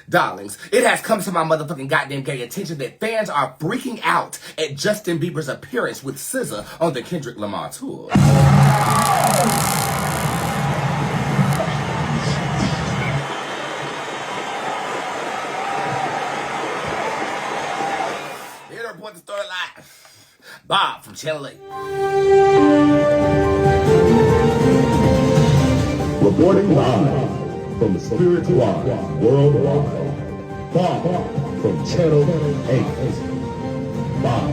Darlings, it has come to my motherfucking goddamn gay attention that fans are freaking out at Justin Bieber's appearance with SZA on the Kendrick Lamar tour. Here to report the story live. Bob from Channel 8. Reporting live from the Spirit Squad worldwide. Bob from Channel 8. Bob.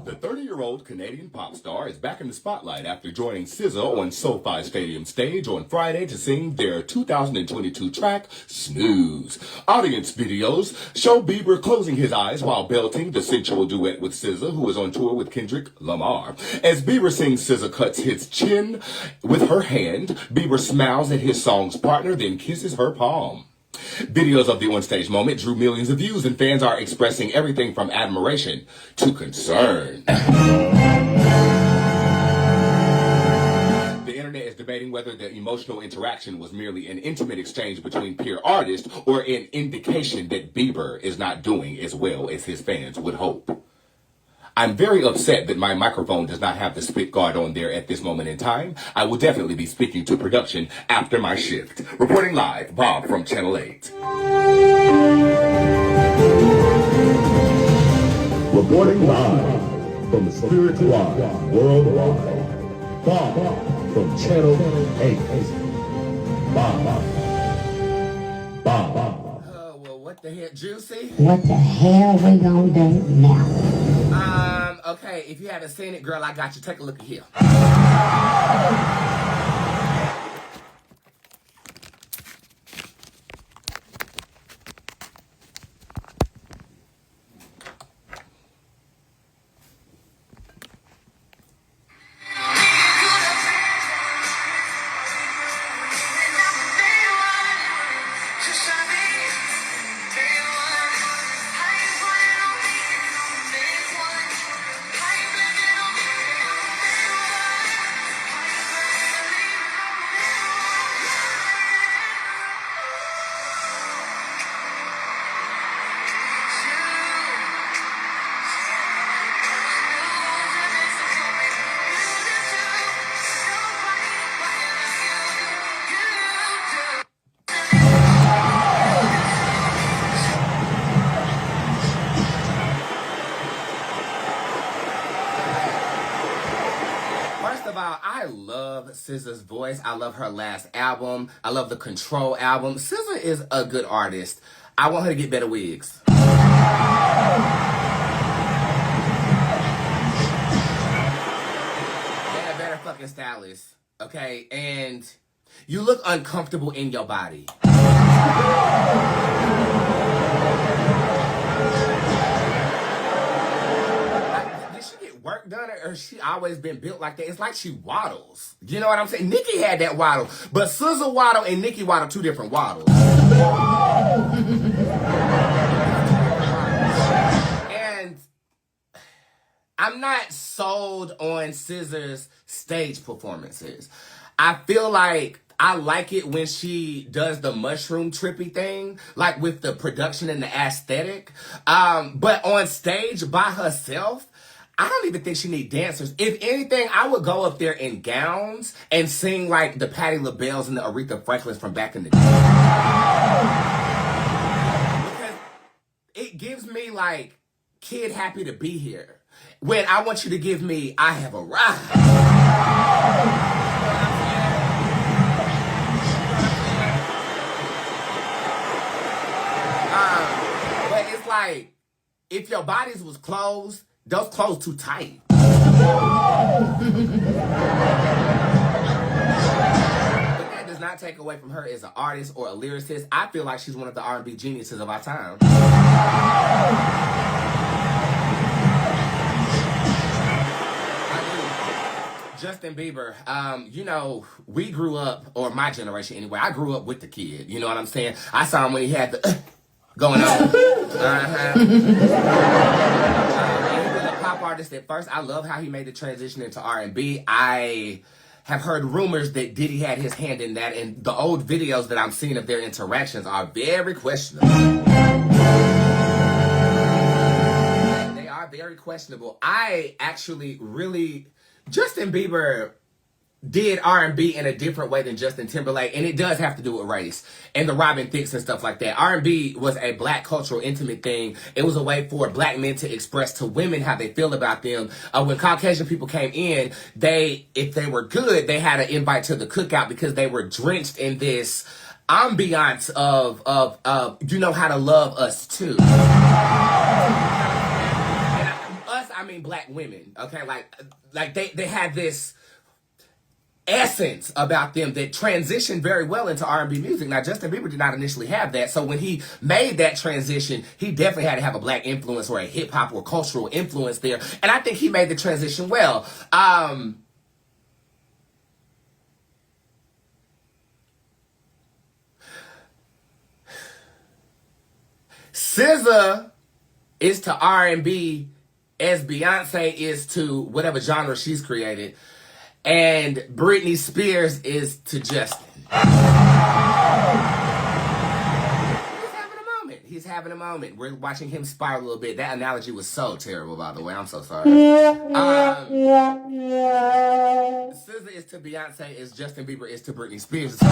The 30-year-old Canadian pop star is back in the spotlight after joining SZA on SoFi Stadium stage on Friday to sing their 2022 track, Snooze. Audience videos show Bieber closing his eyes while belting the sensual duet with SZA, who is on tour with Kendrick Lamar. As Bieber sings, SZA cuts his chin with her hand. Bieber smiles at his song's partner, then kisses her palm. Videos of the onstage moment drew millions of views, and fans are expressing everything from admiration to concern. The internet is debating whether the emotional interaction was merely an intimate exchange between peer artists or an indication that Bieber is not doing as well as his fans would hope. I'm very upset that my microphone does not have the spit guard on there at this moment in time. I will definitely be speaking to production after my shift. Reporting live, Bob from Channel 8. Reporting live from the Spirit Squad worldwide. Bob from Channel 8. Bob. Well, what the heck, Juicy? What the hell we gonna do now? Okay, if you haven't seen it, girl, I got you. Take a look at here. First of all, I love SZA's voice. I love her last album. I love the Control album. SZA is a good artist. I want her to get better wigs. And a better fucking stylist. Okay? And you look uncomfortable in your body. Work done, or she always been built like that. It's like she waddles. You know what I'm saying? Nicki had that waddle, but SZA waddle and Nicki waddle two different waddles. And I'm not sold on SZA's stage performances. I feel like I like it when she does the mushroom trippy thing, like with the production and the aesthetic. But on stage by herself, I don't even think she need dancers. If anything, I would go up there in gowns and sing like the Patti LaBelle's and the Aretha Franklins from back in the day. Because it gives me like, kid happy to be here. When I want you to give me, I have arrived. But it's like, if your bodies was closed, those clothes too tight. But that does not take away from her as an artist or a lyricist. I feel like she's one of the R&B geniuses of our time. Justin Bieber, you know, we grew up, or my generation anyway, I grew up with the kid. You know what I'm saying? I saw him when he had the going on. He was a pop artist at first. I love how he made the transition into R&B. I have heard rumors that Diddy had his hand in that, and the old videos that I'm seeing of their interactions are very questionable. They are very questionable. I actually really... Justin Bieber did R&B in a different way than Justin Timberlake, and it does have to do with race and the Robin Thicke and stuff like that. R&B was a black cultural intimate thing. It was a way for black men to express to women how they feel about them. When Caucasian people came in, if they were good, they had an invite to the cookout because they were drenched in this ambiance of you know how to love us too. I mean black women, okay? Like they had this essence about them that transitioned very well into R&B music. Now, Justin Bieber did not initially have that, so when he made that transition, he definitely had to have a black influence or a hip-hop or cultural influence there, and I think he made the transition well. SZA is to R&B as Beyonce is to whatever genre she's created, and Britney Spears is to Justin. He's having a moment. We're watching him spiral a little bit. That analogy was so terrible, by the way. I'm so sorry. SZA is to Beyonce as Justin Bieber is to Britney Spears. And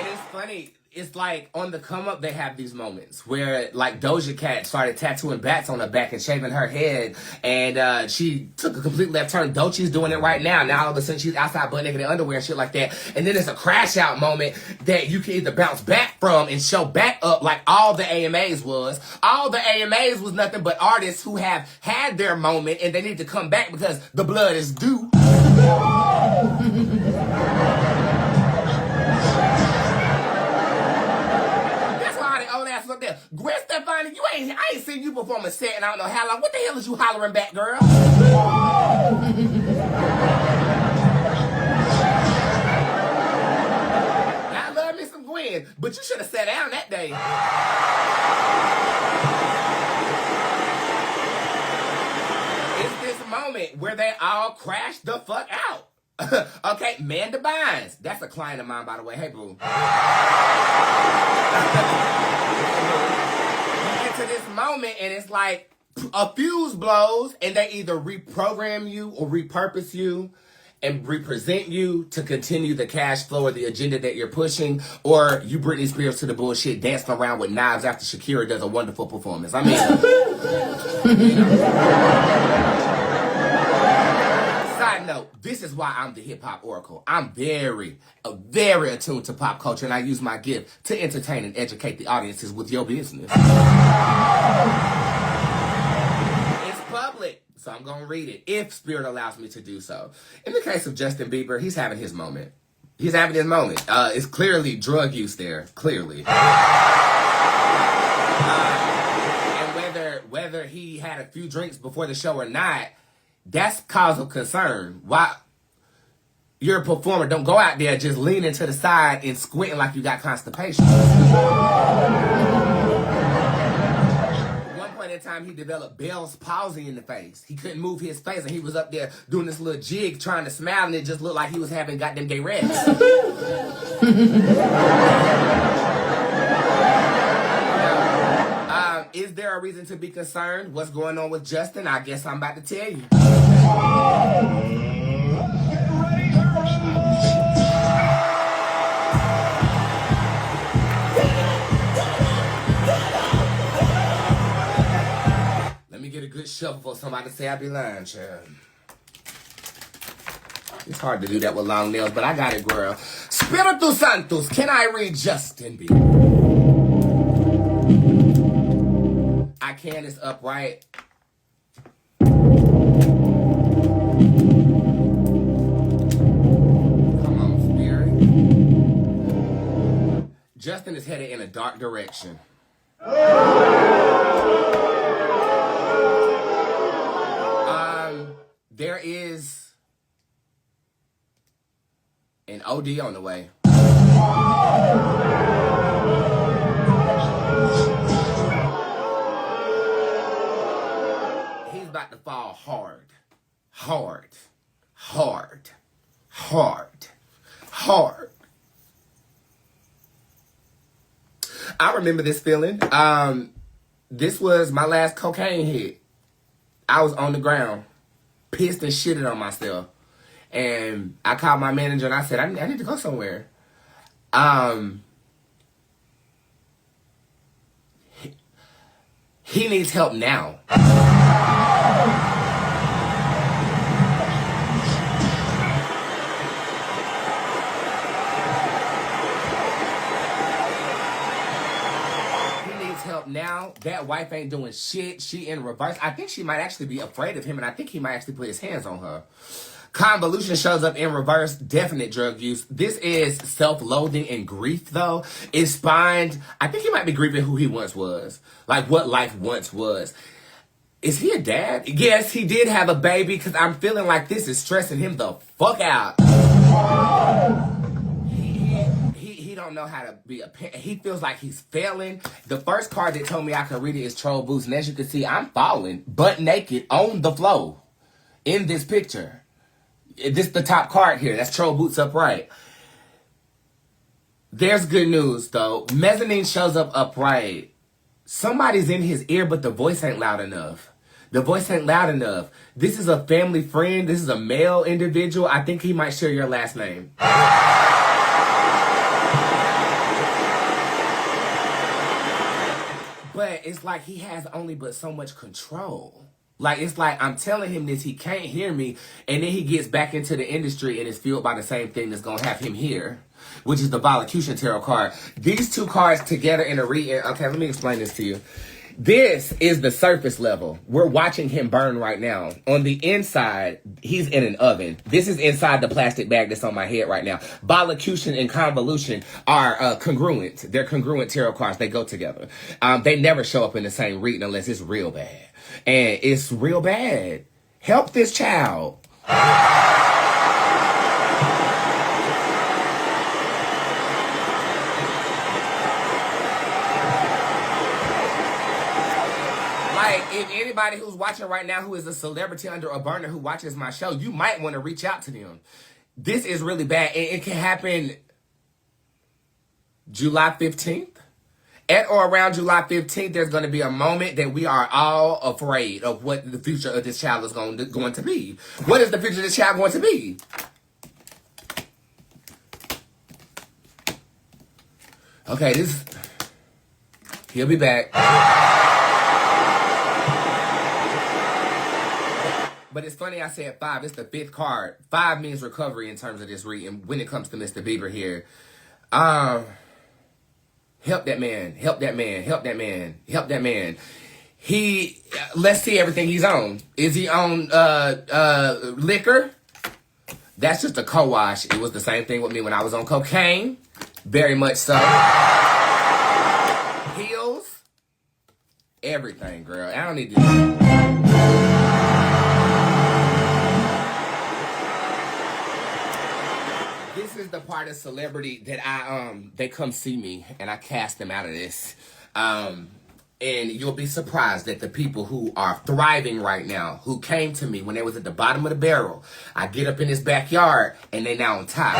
it's funny. It's like on the come up, they have these moments where like Doja Cat started tattooing bats on her back and shaving her head, and she took a complete left turn. Doechie's doing it right now. Now all of a sudden she's outside butt naked in underwear and shit like that. And then there's a crash out moment that you can either bounce back from and show back up like all the AMAs was. All the AMAs was nothing but artists who have had their moment and they need to come back because the blood is due. Up there. Gwen Stefani, I ain't seen you perform a set and I don't know how long. What the hell is you hollering back, girl? I love me some Gwen, but you should have sat down that day. It's this moment where they all crash the fuck out. Okay, Manda Bynes. That's a client of mine, by the way. Hey, boo. You get to this moment, and it's like a fuse blows, and they either reprogram you or repurpose you and represent you to continue the cash flow or the agenda that you're pushing, or you Britney Spears to the bullshit, dancing around with knives after Shakira does a wonderful performance. I mean, you know. Side note, this is why I'm the hip-hop oracle. I'm very attuned to pop culture, and I use my gift to entertain and educate the audiences with your business. It's public, so I'm going to read it, if Spirit allows me to do so. In the case of Justin Bieber, he's having his moment. He's having his moment. It's clearly drug use there, clearly. And whether he had a few drinks before the show or not, that's cause of concern. Why you're a performer, don't go out there just leaning to the side and squinting like you got constipation. At one point in time, he developed Bell's palsy in the face. He couldn't move his face, and he was up there doing this little jig trying to smile, and it just looked like he was having goddamn gay rest. Is there a reason to be concerned? What's going on with Justin? I guess I'm about to tell you. Let me get a good shuffle for somebody to say I be lying, child. It's hard to do that with long nails, but I got it, girl. Spiritu Santos, can I read Justin Bieber? I can, it's upright. Come on, Spirit. Justin is headed in a dark direction. There is an OD on the way. He's about to fall hard. hard. Hard. Hard. I remember this feeling. This was my last cocaine hit. I was on the ground, pissed and shitted on myself. And I called my manager and I said, I need to go somewhere. He needs help now. Help now. That wife ain't doing shit. She in reverse. I think she might actually be afraid of him, and I think he might actually put his hands on her. Convolution shows up in reverse. Definite drug use. This is self-loathing and grief, though. It's spined. I think he might be grieving who he once was. Like what life once was. Is he a dad? Yes, he did have a baby, because I'm feeling like this is stressing him the fuck out. He don't know how to be a parent. He feels like he's failing. The first card that told me I could read it is Troll Bootz. And as you can see, I'm falling butt naked on the floor in this picture. This is the top card here. That's Troll Bootz upright. There's good news, though. Mezzanine shows up upright. Somebody's in his ear, but the voice ain't loud enough. The voice ain't loud enough. This is a family friend. This is a male individual. I think he might share your last name. But it's like he has only but so much control. Like, it's like I'm telling him this, he can't hear me, and then he gets back into the industry and is fueled by the same thing that's going to have him here, which is the Volucution Tarot card. These two cards together in a reading. Okay, let me explain this to you. This is the surface level. We're watching him burn right now. On the inside, he's in an oven. This is inside the plastic bag that's on my head right now. Volucution and convolution are congruent. They're congruent tarot cards. They go together. They never show up in the same reading unless it's real bad. And it's real bad. Help this child. Like, if anybody who's watching right now who is a celebrity under a burner who watches my show, you might want to reach out to them. This is really bad. And it can happen July 15th. At or around July 15th, there's going to be a moment that we are all afraid of what the future of this child is going to be. What is the future of this child going to be? Okay, he'll be back. But it's funny I said 5. It's the 5th card. 5 means recovery in terms of this reading when it comes to Mr. Bieber here. Help that man. Help that man. Help that man. Help that man. Let's see everything he's on. Is he on liquor? That's just a co-wash. It was the same thing with me when I was on cocaine. Very much so. Pills. Everything, girl. I don't need to... This is the part of celebrity that they come see me and I cast them out of this. And you'll be surprised that the people who are thriving right now, who came to me when they was at the bottom of the barrel, I get up in this backyard and they now on top.